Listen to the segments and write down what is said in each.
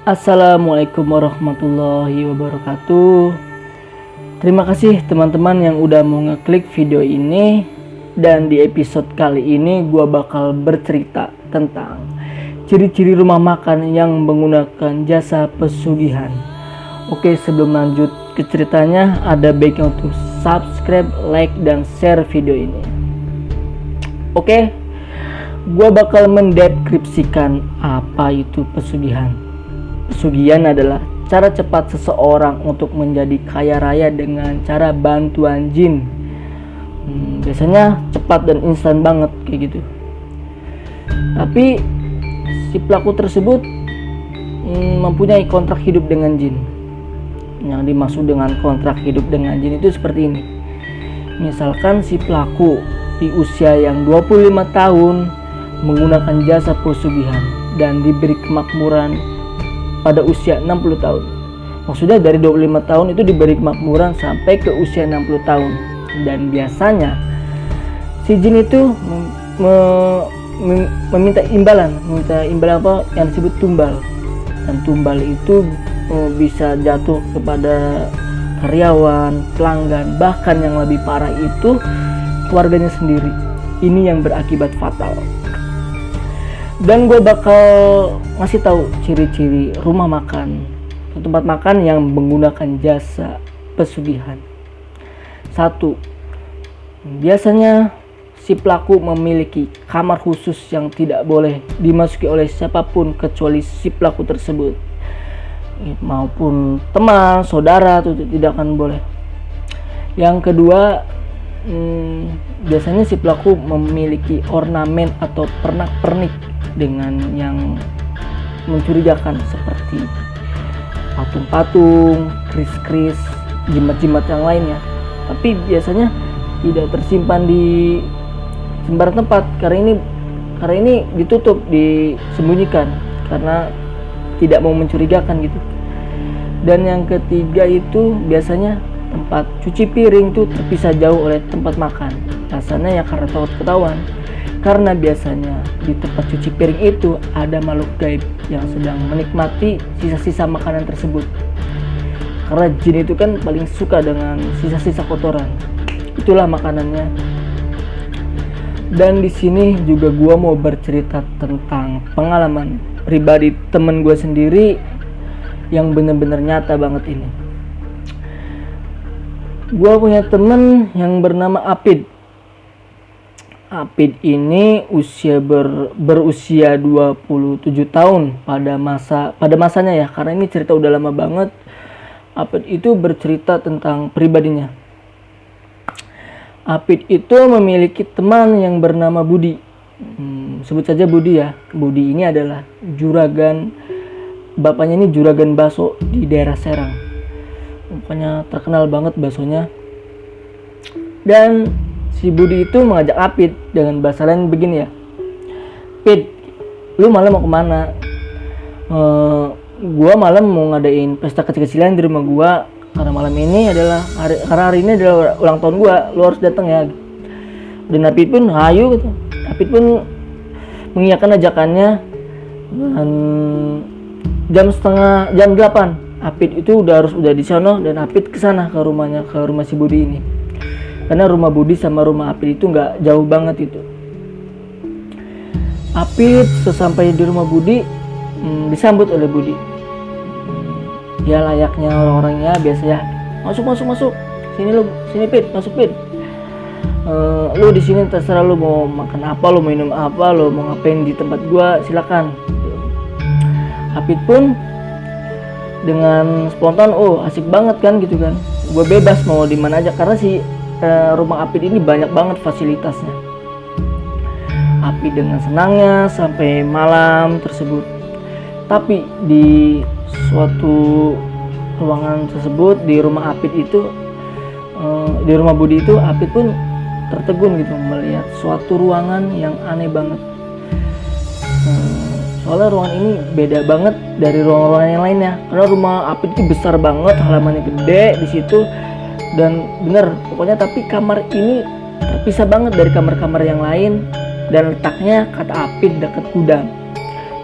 Assalamualaikum warahmatullahi wabarakatuh. Terima kasih teman-teman yang udah mau ngeklik video ini. Dan di episode kali ini gue bakal bercerita tentang ciri-ciri rumah makan yang menggunakan jasa pesugihan. Oke, sebelum lanjut ke ceritanya, ada baiknya untuk subscribe, like, dan share video ini. Oke, gue bakal mendeskripsikan apa itu pesugihan. Pesugihan adalah cara cepat seseorang untuk menjadi kaya raya dengan cara bantuan jin. Biasanya cepat dan instan banget kayak gitu. Tapi si pelaku tersebut mempunyai kontrak hidup dengan jin. Yang dimaksud dengan kontrak hidup dengan jin itu seperti ini. Misalkan si pelaku di usia yang 25 tahun menggunakan jasa pesugihan dan diberi kemakmuran pada usia 60 tahun. Maksudnya dari 25 tahun itu diberi kemakmuran sampai ke usia 60 tahun. Dan biasanya si jin itu meminta imbalan apa yang disebut tumbal. Dan tumbal itu bisa jatuh kepada karyawan, pelanggan, bahkan yang lebih parah itu keluarganya sendiri. Ini yang berakibat fatal. Dan gue bakal ngasih tahu ciri-ciri rumah makan, tempat makan yang menggunakan jasa pesugihan. 1. Biasanya si pelaku memiliki kamar khusus yang tidak boleh dimasuki oleh siapapun kecuali si pelaku tersebut, maupun teman, saudara, itu tidak akan boleh. Yang kedua, biasanya si pelaku memiliki ornamen atau pernak-pernik dengan yang mencurigakan seperti patung-patung, kris-kris, jimat-jimat yang lainnya. Tapi biasanya tidak tersimpan di sembarang tempat karena ini ditutup, disembunyikan karena tidak mau mencurigakan gitu. Dan yang ketiga itu biasanya tempat cuci piring itu terpisah jauh oleh tempat makan. Alasannya ya karena takut ketahuan. Karena biasanya di tempat cuci piring itu ada makhluk gaib yang sedang menikmati sisa-sisa makanan tersebut. Karena jin itu kan paling suka dengan sisa-sisa kotoran. Itulah makanannya. Dan di sini juga gua mau bercerita tentang pengalaman pribadi temen gua sendiri yang bener-bener nyata banget ini. Gua punya temen yang bernama Apid. Apid ini berusia 27 tahun pada masanya ya, karena ini cerita udah lama banget. Apid itu bercerita tentang pribadinya. Apid itu memiliki teman yang bernama Budi. Sebut saja Budi ya. Budi ini adalah juragan, bapaknya ini juragan bakso di daerah Serang. Pokoknya terkenal banget baksonya. Dan si Budi itu mengajak Apid dengan bahasa lain begini ya. Pid, lu malam mau kemana? Gua malam mau ngadain pesta kecil-kecilan di rumah gua karena malam ini adalah hari ini adalah ulang tahun gua, lu harus datang ya. Dan Apid pun hayu gitu. Apid pun mengiyakan ajakannya. Dan jam 8 Apid itu udah di sana dan Apid kesana ke rumah si Budi ini. Karena rumah Budi sama rumah Apid itu nggak jauh banget itu. Apid sesampai di rumah Budi disambut oleh Budi. Ya layaknya orang-orangnya biasa ya. Masuk. Sini Pid, masuk Pid. Lu di sini terserah lu mau makan apa, lu mau minum apa, lu mau ngapain di tempat gua, silakan. Apid pun dengan spontan, asik banget kan gitu kan. Gua bebas mau di mana aja karena rumah Apid ini banyak banget fasilitasnya. Apid dengan senangnya sampai malam tersebut. Tapi di suatu ruangan tersebut di rumah Apid itu, di rumah Budi itu, Apid pun tertegun gitu melihat suatu ruangan yang aneh banget. Soalnya ruangan ini beda banget dari ruangan-ruangan yang lainnya. Karena rumah Apid itu besar banget, halamannya gede di situ. Dan bener pokoknya, tapi kamar ini terpisah banget dari kamar-kamar yang lain. Dan letaknya kata Apid dekat gudang.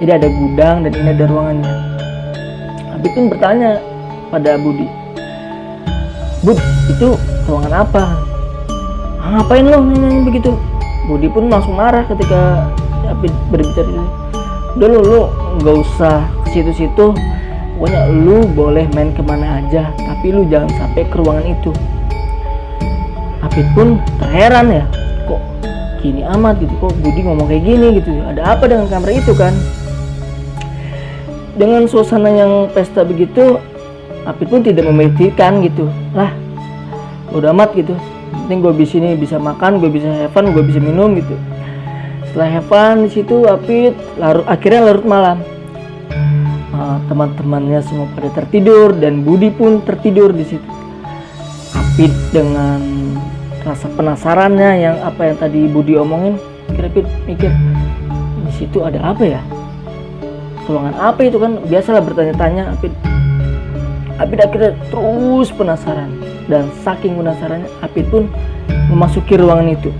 Jadi ada gudang dan ini ada ruangannya. Apit pun bertanya pada Budi, "Bud, itu ruangan apa?" "Ngapain lo nanya begitu?" Budi pun langsung marah ketika Apit berbicara itu. "Udah lu nggak usah ke situ-situ, pokoknya lu boleh main kemana aja, tapi lu jangan sampai ke ruangan itu." Apit pun terheran ya, kok gini amat gitu, kok Budi ngomong kayak gini gitu, ada apa dengan kamar itu kan. Dengan suasana yang pesta begitu, Apit pun tidak memikirkan gitu, lah udah amat gitu, penting gue di sini bisa makan, gue bisa have fun, gue bisa minum gitu. Setelah have fun di situ, Apit akhirnya larut malam. Teman-temannya semua pada tertidur dan Budi pun tertidur di situ. Apit dengan rasa penasarannya yang apa yang tadi Budi omongin, Apit mikir, di situ ada apa ya? Ruangan apa itu kan? Biasalah bertanya-tanya Apit. Apit akhirnya terus penasaran, dan saking penasarannya Apit pun memasuki ruangan itu.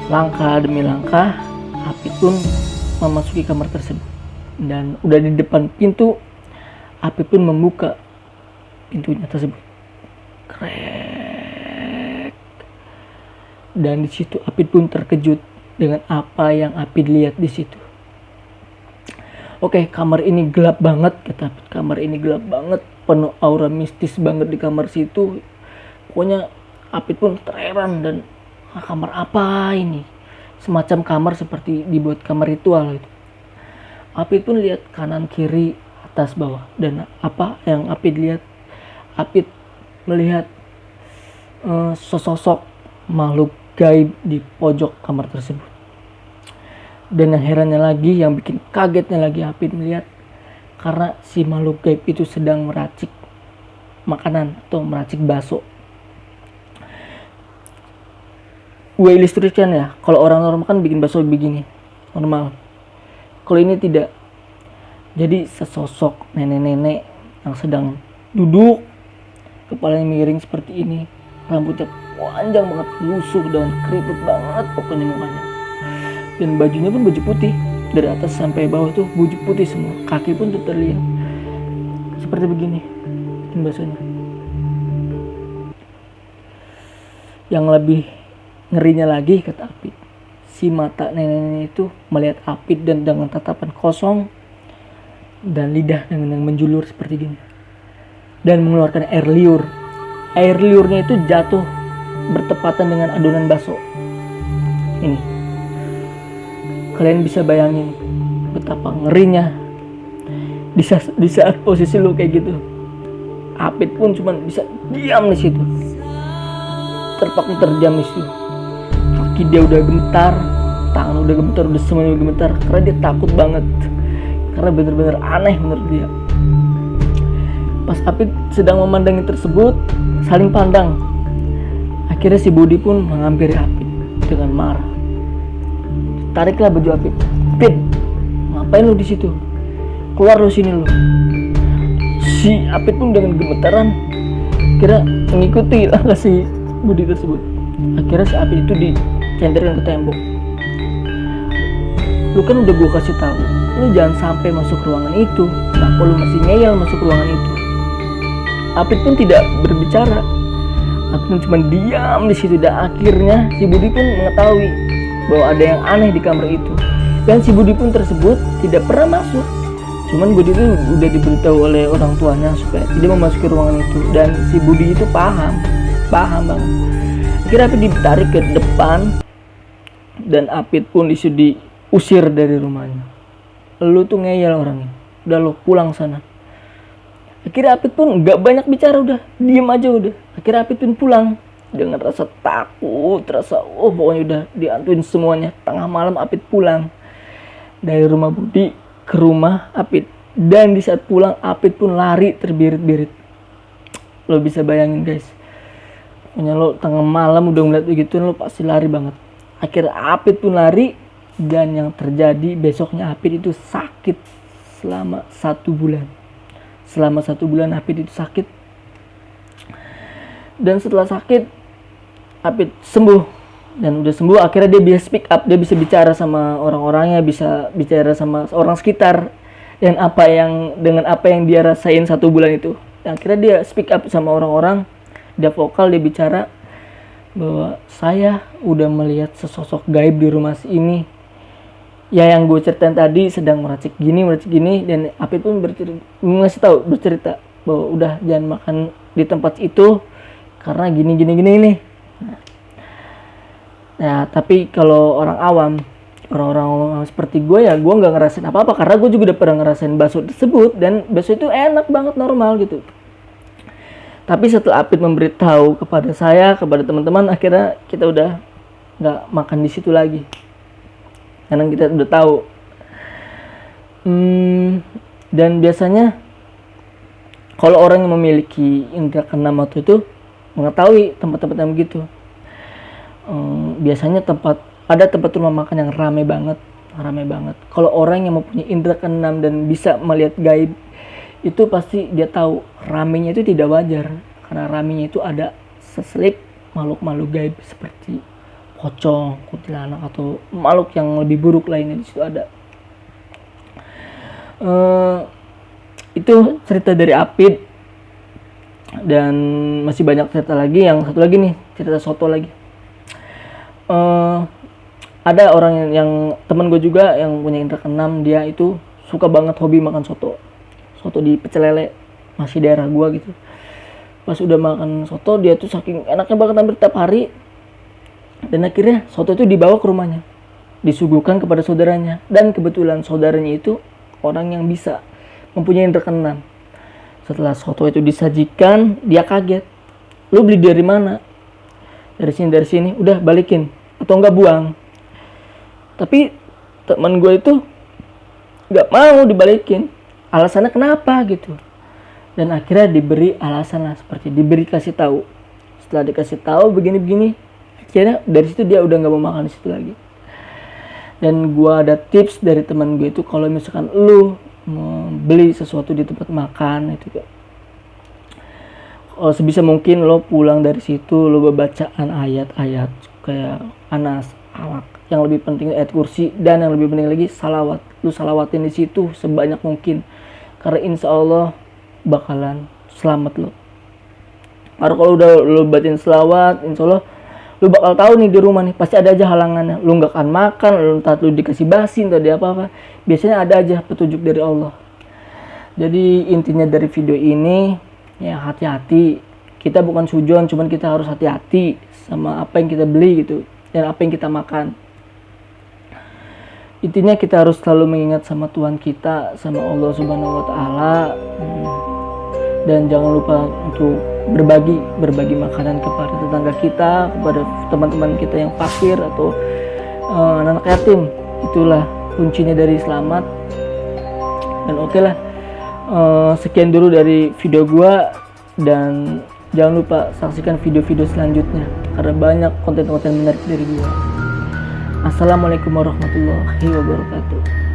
Langkah demi langkah Apit pun memasuki kamar tersebut, dan udah di depan pintu Apit pun membuka pintunya tersebut. Krek. Dan di situ Apit pun terkejut dengan apa yang Apit lihat di situ. Oke, kamar ini gelap banget, kata Apit. Kamar ini gelap banget, penuh aura mistis banget di kamar situ. Pokoknya Apit pun terheran dan kamar apa ini? Semacam kamar seperti dibuat kamar ritual gitu. Apit pun lihat kanan kiri atas bawah, dan apa yang Apit lihat? Apit melihat sesosok makhluk gaib di pojok kamar tersebut. Dan yang herannya lagi, yang bikin kagetnya lagi, Apit melihat karena si makhluk gaib itu sedang meracik makanan atau meracik bakso. Gue ilustrasikan ya, kalau orang normal kan bikin bakso begini, normal. Kalau ini tidak. Jadi sesosok nenek-nenek yang sedang duduk, kepalanya miring seperti ini, rambutnya panjang banget, lusuh dan keriput banget pokoknya mukanya. Dan bajunya pun baju putih, dari atas sampai bawah tuh baju putih semua, kaki pun tuh terlihat seperti begini bikin baksonya. Yang lebih ngerinya lagi, kata Apit, si mata nenek itu melihat Apit dan dengan tatapan kosong, dan lidah dengan yang menjulur seperti gini, dan mengeluarkan air liur. Air liurnya itu jatuh bertepatan dengan adonan bakso ini. Kalian bisa bayangin betapa ngerinya di saat posisi lu kayak gitu. Apit pun cuma bisa diam di situ, terpaku terdiam di situ. Kaki dia udah gemetar, tangan udah gemetar, udah semuanya udah gemetar karena dia takut banget, karena bener-bener aneh menurut dia. Pas Apit sedang memandangi tersebut, saling pandang. Akhirnya si Budi pun menghampiri Apit dengan marah. Tariklah baju Apit. "Apit, ngapain lu di situ? Keluar lu sini lu." Si Apit pun dengan gemetaran kira mengikuti langkah si Budi tersebut. Akhirnya si Apit itu dicenderkan ke tembok. "Lu kan udah gua kasih tahu, lu jangan sampai masuk ruangan itu. Kenapa lu masih ngeyel masuk ruangan itu?" Apit pun tidak berbicara. Apit pun cuma diam di situ, dan akhirnya si Budi pun mengetahui bahwa ada yang aneh di kamar itu. Dan si Budi pun tersebut tidak pernah masuk. Cuman Budi itu udah diberitahu oleh orang tuanya supaya tidak memasuki ruangan itu, dan si Budi itu paham banget. Akhirnya Apit ditarik ke depan, dan Apit pun disuruh diusir dari rumahnya. "Lu tuh ngeyel orangnya, udah lo pulang sana." Akhirnya Apit pun gak banyak bicara, udah diem aja udah. Akhirnya Apit pun pulang dengan rasa takut, rasa pokoknya udah diantuin semuanya. Tengah malam Apit pulang dari rumah Budi ke rumah Apit, dan di saat pulang Apit pun lari terbirit-birit. Lo bisa bayangin guys, pokoknya lo tengah malam udah ngeliat begitu, lo pasti lari banget. Akhirnya Apit pun lari, dan yang terjadi besoknya Apit itu sakit selama 1 bulan. Selama 1 bulan Apit itu sakit, dan setelah sakit Apit sembuh, dan udah sembuh akhirnya dia bisa speak up, dia bisa bicara sama orang-orangnya, bisa bicara sama orang sekitar, dan dengan apa yang dia rasain 1 bulan itu. Dan akhirnya dia speak up sama orang-orang, dia vokal, dia bicara bahwa saya udah melihat sesosok gaib di rumah ini. Ya yang gue ceritain tadi sedang meracik gini, dan Apit pun bercerita bahwa udah jangan makan di tempat itu karena gini nih. Nah, tapi kalau orang-orang seperti gue, ya gue nggak ngerasain apa-apa karena gue juga udah pernah ngerasain bakso tersebut, dan bakso itu enak banget, normal gitu. Tapi setelah Apit memberitahu kepada saya, kepada teman-teman, akhirnya kita udah nggak makan di situ lagi karena kita udah tahu. Dan biasanya kalau orang yang memiliki indera keenam itu mengetahui tempat-tempat yang begitu. Biasanya ada tempat rumah makan yang ramai banget. Kalau orang yang mempunyai indera keenam dan bisa melihat gaib, itu pasti dia tahu ramenya itu tidak wajar, karena ramenya itu ada seselip makhluk-makhluk gaib seperti pocong, kuntilanak, atau makhluk yang lebih buruk lainnya di situ ada. Itu cerita dari Apit, dan masih banyak cerita lagi. Yang satu lagi nih, cerita soto lagi. Ada orang yang teman gue juga yang punya indera keenam, dia itu suka banget hobi makan soto di Pecel Lele, masih daerah gua gitu. Pas udah makan soto, dia tuh saking enaknya banget hampir tiap hari, dan akhirnya soto itu dibawa ke rumahnya, disuguhkan kepada saudaranya, dan kebetulan saudaranya itu orang yang bisa mempunyai indera keenam. Setelah soto itu disajikan, dia kaget, lu beli dari mana? Dari sini, udah balikin atau enggak buang. Tapi teman gue itu nggak mau dibalikin, alasannya kenapa gitu. Dan akhirnya diberi alasan lah, seperti kasih tahu. Setelah dikasih tahu begini, akhirnya dari situ dia udah nggak mau makan di situ lagi. Dan gua ada tips dari teman gue itu, kalau misalkan lu mau beli sesuatu di tempat makan itu, sebisa mungkin lo pulang dari situ lo bacaan ayat-ayat kayak Anas, Alaq, yang lebih penting ayat kursi, dan yang lebih penting lagi salawat. Lu salawatin di situ sebanyak mungkin, karena insya Allah bakalan selamat lo. Karena kalau udah lo batin selawat, insya Allah lu bakal tahu nih di rumah nih pasti ada aja halangannya. Lu nggak akan makan, entah lu dikasih basi, entah dia apa-apa, biasanya ada aja petunjuk dari Allah. Jadi intinya dari video ini, ya hati-hati. Kita bukan sujon, cuman kita harus hati-hati sama apa yang kita beli gitu, dan apa yang kita makan. Intinya kita harus selalu mengingat sama Tuhan kita, sama Allah Subhanahu wa Ta'ala. Dan jangan lupa untuk berbagi makanan kepada tetangga kita, kepada teman-teman kita yang fakir atau anak yatim. Itulah kuncinya dari selamat. Dan oke lah, sekian dulu dari video gua, dan jangan lupa saksikan video-video selanjutnya karena banyak konten-konten menarik dari gua. Assalamualaikum warahmatullahi wabarakatuh.